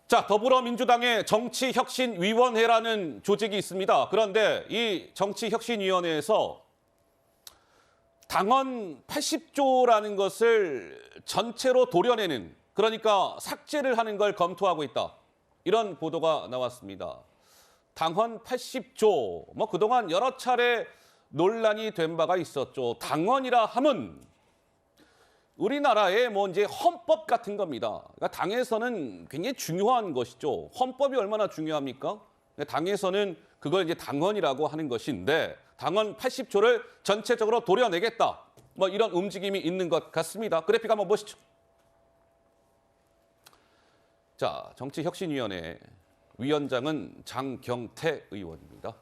자, 더불어민주당의 정치혁신위원회라는 조직이 있습니다. 그런데 이 정치혁신위원회에서 당헌 80조라는 것을 전체로 도려내는, 그러니까 삭제를 하는 걸 검토하고 있다. 이런 보도가 나왔습니다. 당헌 80조, 그동안 여러 차례 논란이 된 바가 있었죠. 당헌이라 함은 우리나라의 이제 헌법 같은 겁니다. 그러니까 당에서는 굉장히 중요한 것이죠. 헌법이 얼마나 중요합니까? 당에서는 그걸 이제 당헌이라고 하는 것인데 당헌 80조를 전체적으로 도려내겠다. 이런 움직임이 있는 것 같습니다. 그래픽 한번 보시죠. 자, 정치혁신위원회 위원장은 장경태 의원입니다.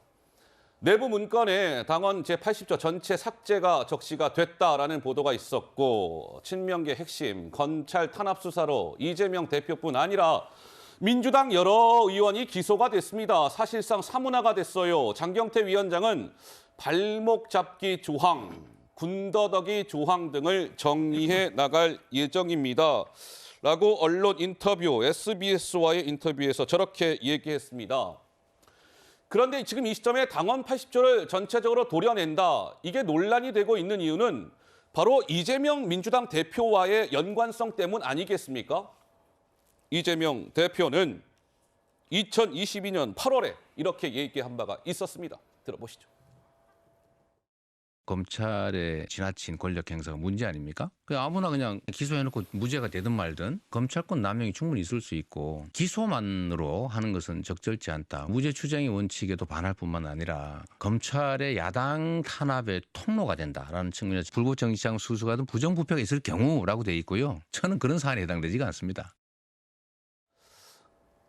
내부 문건에 당헌 제80조 전체 삭제가 적시가 됐다라는 보도가 있었고, 친명계 핵심 검찰 탄압 수사로 이재명 대표뿐 아니라 민주당 여러 의원이 기소가 됐습니다. 사실상 사문화가 됐어요. 장경태 위원장은 발목 잡기 조항, 군더더기 조항 등을 정리해 나갈 예정입니다. 라고 언론 인터뷰, SBS와의 인터뷰에서 저렇게 얘기했습니다. 그런데 지금 이 시점에 당헌 80조를 전체적으로 도려낸다. 이게 논란이 되고 있는 이유는 바로 이재명 민주당 대표와의 연관성 때문 아니겠습니까? 이재명 대표는 2022년 8월에 이렇게 얘기한 바가 있었습니다. 들어보시죠. 검찰의 지나친 권력 행사가 문제 아닙니까? 아무나 그냥 기소해놓고 무죄가 되든 말든 검찰권 남용이 충분히 있을 수 있고, 기소만으로 하는 것은 적절치 않다. 무죄 추정의 원칙에도 반할 뿐만 아니라 검찰의 야당 탄압의 통로가 된다라는 측면에서 불구정시장 수수가 든 부정부패가 있을 경우라고 돼 있고요. 저는 그런 사안에 해당되지가 않습니다.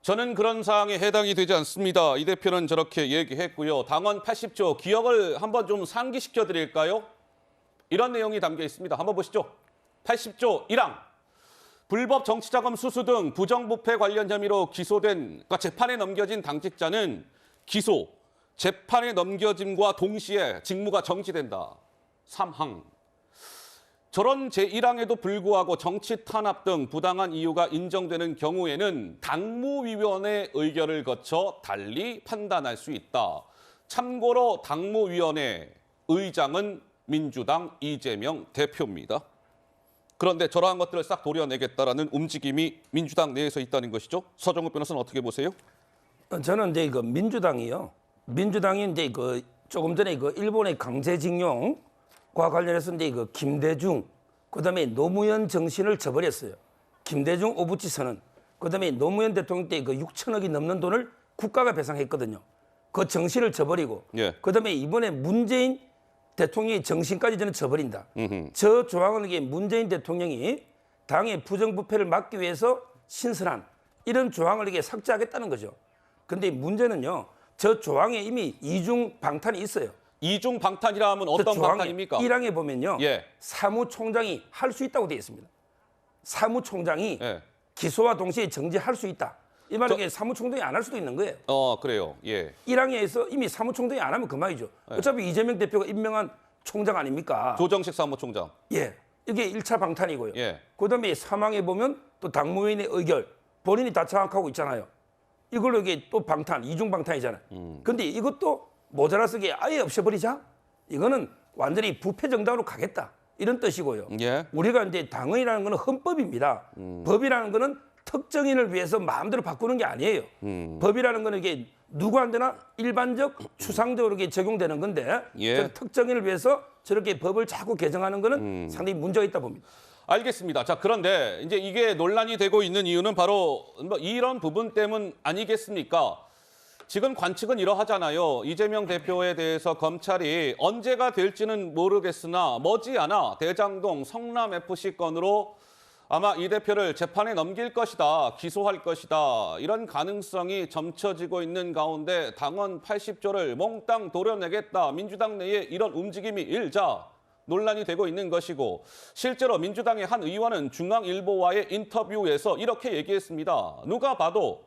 저는 그런 사항에 해당이 되지 않습니다. 이 대표는 저렇게 얘기했고요. 당헌 80조 기억을 한번 좀 상기시켜 드릴까요? 이런 내용이 담겨 있습니다. 한번 보시죠. 80조 1항. 불법 정치자금 수수 등 부정부패 관련 혐의로 기소된, 그러니까 재판에 넘겨진 당직자는 기소, 재판에 넘겨짐과 동시에 직무가 정지된다. 3항. 저런 제1항에도 불구하고 정치 탄압 등 부당한 이유가 인정되는 경우에는 당무위원회 의결을 거쳐 달리 판단할 수 있다. 참고로 당무위원회 의장은 민주당 이재명 대표입니다. 그런데 저러한 것들을 싹 도려내겠다라는 움직임이 민주당 내에서 있다는 것이죠. 서정욱 변호사는 어떻게 보세요? 저는 이제 민주당이 이제 조금 전에 일본의 강제징용 과 관련해서 이제 김대중, 그다음에 노무현 정신을 저버렸어요. 김대중 오부치 선언, 그다음에 노무현 대통령 때 6천억이 넘는 돈을 국가가 배상했거든요. 그 정신을 저버리고, 그다음에 이번에 문재인 대통령의 정신까지 저는 저버린다. 저 조항은 이게 문재인 대통령이 당의 부정부패를 막기 위해서 신설한 이런 조항을 이게 삭제하겠다는 거죠. 근데 문제는요, 저 조항에 이미 이중 방탄이 있어요. 이중 방탄이라 하면 어떤 방탄입니까? 1항에 보면요. 사무총장이 할 수 있다고 되어 있습니다. 사무총장이 기소와 동시에 정지할 수 있다. 이 말은 사무총장이 안 할 수도 있는 거예요. 그래요. 1항에서 이미 사무총장이 안 하면 그만이죠. 어차피 이재명 대표가 임명한 총장 아닙니까? 조정식 사무총장. 이게 1차 방탄이고요. 그다음에 3항에 보면 또 당무위원회 의결, 본인이 다 장악하고 있잖아요. 이걸로 이게 또 방탄, 이중 방탄이잖아요. 근데 이것도 모자라서 아예 없애버리자? 이거는 완전히 부패 정당으로 가겠다. 이런 뜻이고요. 우리가 이제 당헌이라는 거는 헌법입니다. 법이라는 거는 특정인을 위해서 마음대로 바꾸는 게 아니에요. 법이라는 거는 이게 누구한테나 일반적 추상적으로 적용되는 건데 특정인을 위해서 저렇게 법을 자꾸 개정하는 거는 상당히 문제가 있다 봅니다. 알겠습니다. 자, 그런데 이제 이게 논란이 되고 있는 이유는 바로 이런 부분 때문 아니겠습니까? 지금 관측은 이러하잖아요. 이재명 대표에 대해서 검찰이 언제가 될지는 모르겠으나 머지않아 대장동 성남FC 건으로 아마 이 대표를 재판에 넘길 것이다, 기소할 것이다, 이런 가능성이 점쳐지고 있는 가운데 당헌 80조를 몽땅 도려내겠다, 민주당 내에 이런 움직임이 일자 논란이 되고 있는 것이고, 실제로 민주당의 한 의원은 중앙일보와의 인터뷰에서 이렇게 얘기했습니다. 누가 봐도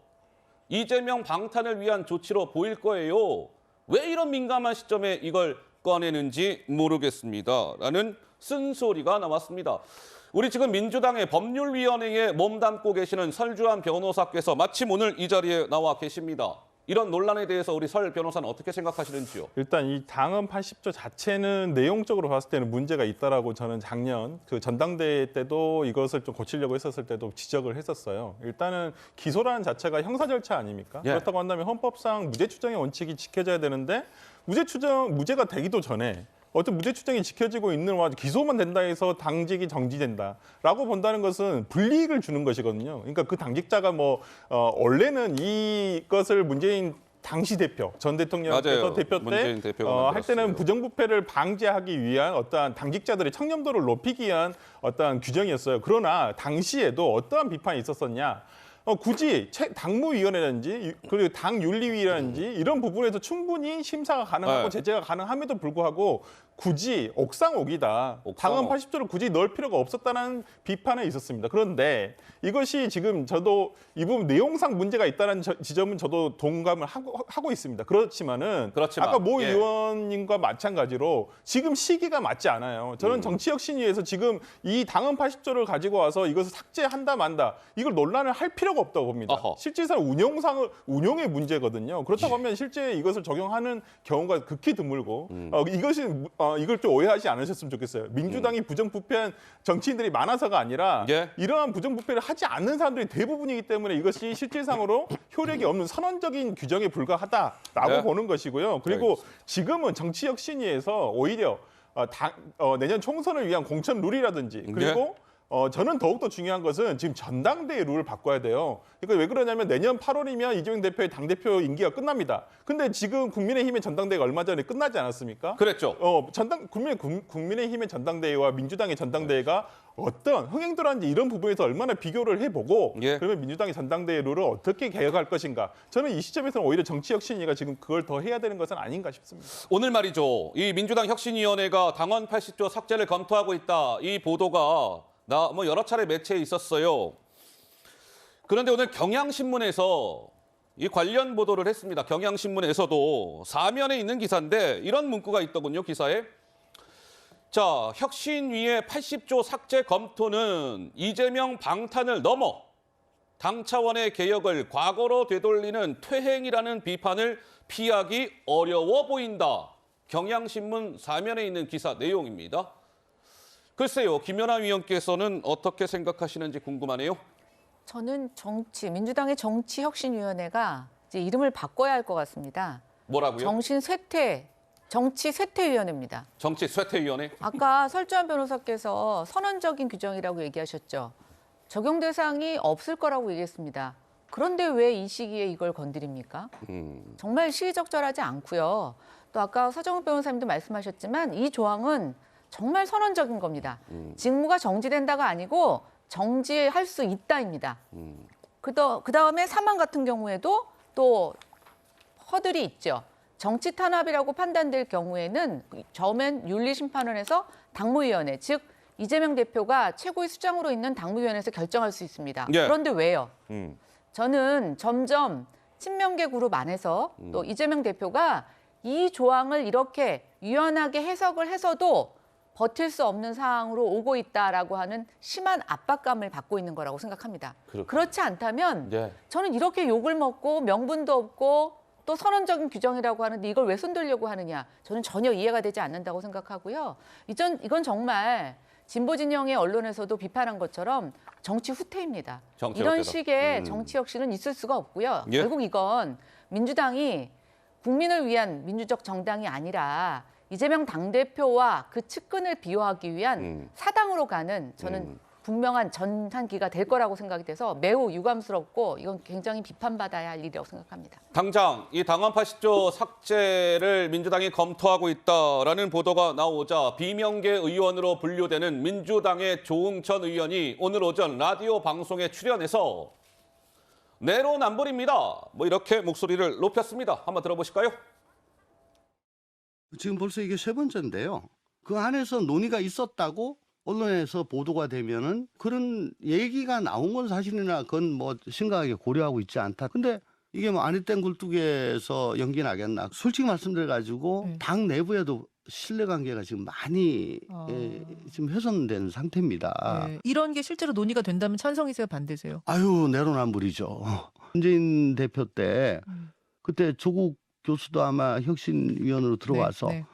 이재명 방탄을 위한 조치로 보일 거예요. 왜 이런 민감한 시점에 이걸 꺼내는지 모르겠습니다. 라는 쓴소리가 나왔습니다. 우리 지금 민주당의 법률위원회에 몸담고 계시는 설주환 변호사께서 마침 오늘 이 자리에 나와 계십니다. 이런 논란에 대해서 우리 설 변호사는 어떻게 생각하시는지요? 일단 이 당헌 80조 자체는 내용적으로 봤을 때는 문제가 있다라고 저는 작년 그 전당대회 때도 이것을 좀 고치려고 했었을 때도 지적을 했었어요. 일단은 기소라는 자체가 형사 절차 아닙니까? 예. 그렇다고 한다면 헌법상 무죄 추정의 원칙이 지켜져야 되는데 무죄가 되기도 전에 어떤 무죄 추정이 지켜지고 있는 와중에 기소만 된다 해서 당직이 정지된다라고 본다는 것은 불이익을 주는 것이거든요. 그러니까 그 당직자가 원래는 이것을 문재인 당시 대표, 전 대통령께서 맞아요. 대표 문재인 때 대표가 할 때는 만들었어요. 부정부패를 방지하기 위한 어떠한 당직자들의 청렴도를 높이기 위한 어떠한 규정이었어요. 그러나 당시에도 어떠한 비판이 있었었냐? 굳이 당무위원회라든지 그리고 당윤리위라든지 이런 부분에서 충분히 심사가 가능하고 네. 제재가 가능함에도 불구하고 굳이 옥상옥이다. 당헌 80조를 굳이 넣을 필요가 없었다는 비판은 있었습니다. 그런데 이것이 지금 저도 이 부분 내용상 문제가 있다는 지점은 저도 동감을 하고 있습니다. 그렇지만 아까 모 예. 의원님과 마찬가지로 지금 시기가 맞지 않아요. 저는 정치혁신위에서 지금 이 당헌 80조를 가지고 와서 이것을 삭제한다 만다 이걸 논란을 할 필요가 없다고 봅니다. 어허. 실질상 운용의 문제거든요. 그렇다고 하면 실제 이것을 적용하는 경우가 극히 드물고 이걸 좀 오해하지 않으셨으면 좋겠어요. 민주당이 부정부패한 정치인들이 많아서가 아니라 예. 이러한 부정부패를 하지 않는 사람들이 대부분이기 때문에 이것이 실질상으로 효력이 없는 선언적인 규정에 불과하다라고 네. 보는 것이고요. 그리고 지금은 정치혁신위에서 오히려 내년 총선을 위한 공천 룰이라든지 그리고 저는 더욱더 중요한 것은 지금 전당대회 룰을 바꿔야 돼요. 이거 왜 그러냐면 내년 8월이면 이재명 대표의 당대표 임기가 끝납니다. 근데 지금 국민의힘의 전당대회가 얼마 전에 끝나지 않았습니까? 그랬죠. 국민의힘의 전당대회와 민주당의 전당대회가 어떤 흥행도라든지 이런 부분에서 얼마나 비교를 해보고 예. 그러면 민주당의 전당대회 룰을 어떻게 개혁할 것인가. 저는 이 시점에서는 오히려 정치혁신위가 지금 그걸 더 해야 되는 것은 아닌가 싶습니다. 오늘 말이죠. 이 민주당 혁신위원회가 당헌 80조 삭제를 검토하고 있다. 이 보도가 여러 차례 매체에 있었어요. 그런데 오늘 경향신문에서 이 관련 보도를 했습니다. 경향신문에서도 사면에 있는 기사인데 이런 문구가 있더군요, 기사에. 자, 혁신위의 80조 삭제 검토는 이재명 방탄을 넘어 당 차원의 개혁을 과거로 되돌리는 퇴행이라는 비판을 피하기 어려워 보인다. 경향신문 사면에 있는 기사 내용입니다. 글쎄요, 김연아 위원께서는 어떻게 생각하시는지 궁금하네요. 저는 민주당의 정치혁신위원회가 이제 이름을 바꿔야 할 것 같습니다. 뭐라고요? 정치쇠퇴위원회입니다. 정치쇠퇴위원회? 아까 설주환 변호사께서 선언적인 규정이라고 얘기하셨죠. 적용 대상이 없을 거라고 얘기했습니다. 그런데 왜 이 시기에 이걸 건드립니까? 정말 시기적절하지 않고요. 또 아까 서정훈 변호사님도 말씀하셨지만 이 조항은 정말 선언적인 겁니다. 직무가 정지된다가 아니고 정지할 수 있다입니다. 그다음에 사망 같은 경우에도 또 허들이 있죠. 정치 탄압이라고 판단될 경우에는 처음엔 윤리심판원에서 당무위원회, 즉 이재명 대표가 최고의 수장으로 있는 당무위원회에서 결정할 수 있습니다. 예. 그런데 왜요? 저는 점점 친명계 그룹 안에서 또 이재명 대표가 이 조항을 이렇게 유연하게 해석을 해서도 버틸 수 없는 상황으로 오고 있다라고 하는 심한 압박감을 받고 있는 거라고 생각합니다. 그렇지 않다면 예. 저는 이렇게 욕을 먹고 명분도 없고 또 선언적인 규정이라고 하는데 이걸 왜 손들려고 하느냐. 저는 전혀 이해가 되지 않는다고 생각하고요. 이건 정말 진보 진영의 언론에서도 비판한 것처럼 정치 후퇴입니다. 정치 이런 후퇴다. 식의 정치 혁신은 있을 수가 없고요. 예. 결국 이건 민주당이 국민을 위한 민주적 정당이 아니라 이재명 당대표와 그 측근을 비호하기 위한 사당으로 가는 저는 분명한 전환기가 될 거라고 생각이 돼서 매우 유감스럽고 이건 굉장히 비판받아야 할 일이라고 생각합니다. 당장 이 당헌 80조 삭제를 민주당이 검토하고 있다라는 보도가 나오자 비명계 의원으로 분류되는 민주당의 조응천 의원이 오늘 오전 라디오 방송에 출연해서 내로남불입니다. 이렇게 목소리를 높였습니다. 한번 들어보실까요? 지금 벌써 이게 세 번째인데요. 그 안에서 논의가 있었다고 언론에서 보도가 되면은 그런 얘기가 나온 건 사실이나 그건 심각하게 고려하고 있지 않다. 근데 이게 뭐 아니땡 굴뚝에서 연기 나겠나. 솔직히 말씀드려가지고 당 내부에도 신뢰관계가 지금 많이 지금 훼손된 상태입니다. 네. 이런 게 실제로 논의가 된다면 찬성이세요, 반대세요? 아유, 내로남불이죠. 문재인 대표 때 그때 조국 교수도 아마 혁신위원으로 들어와서 네, 네.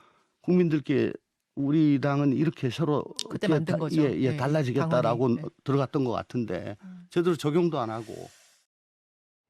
국민들께 우리 당은 이렇게 서로 그때 만든 거죠. 예, 네, 달라지겠다라고 당원이, 네. 들어갔던 것 같은데 제대로 적용도 안 하고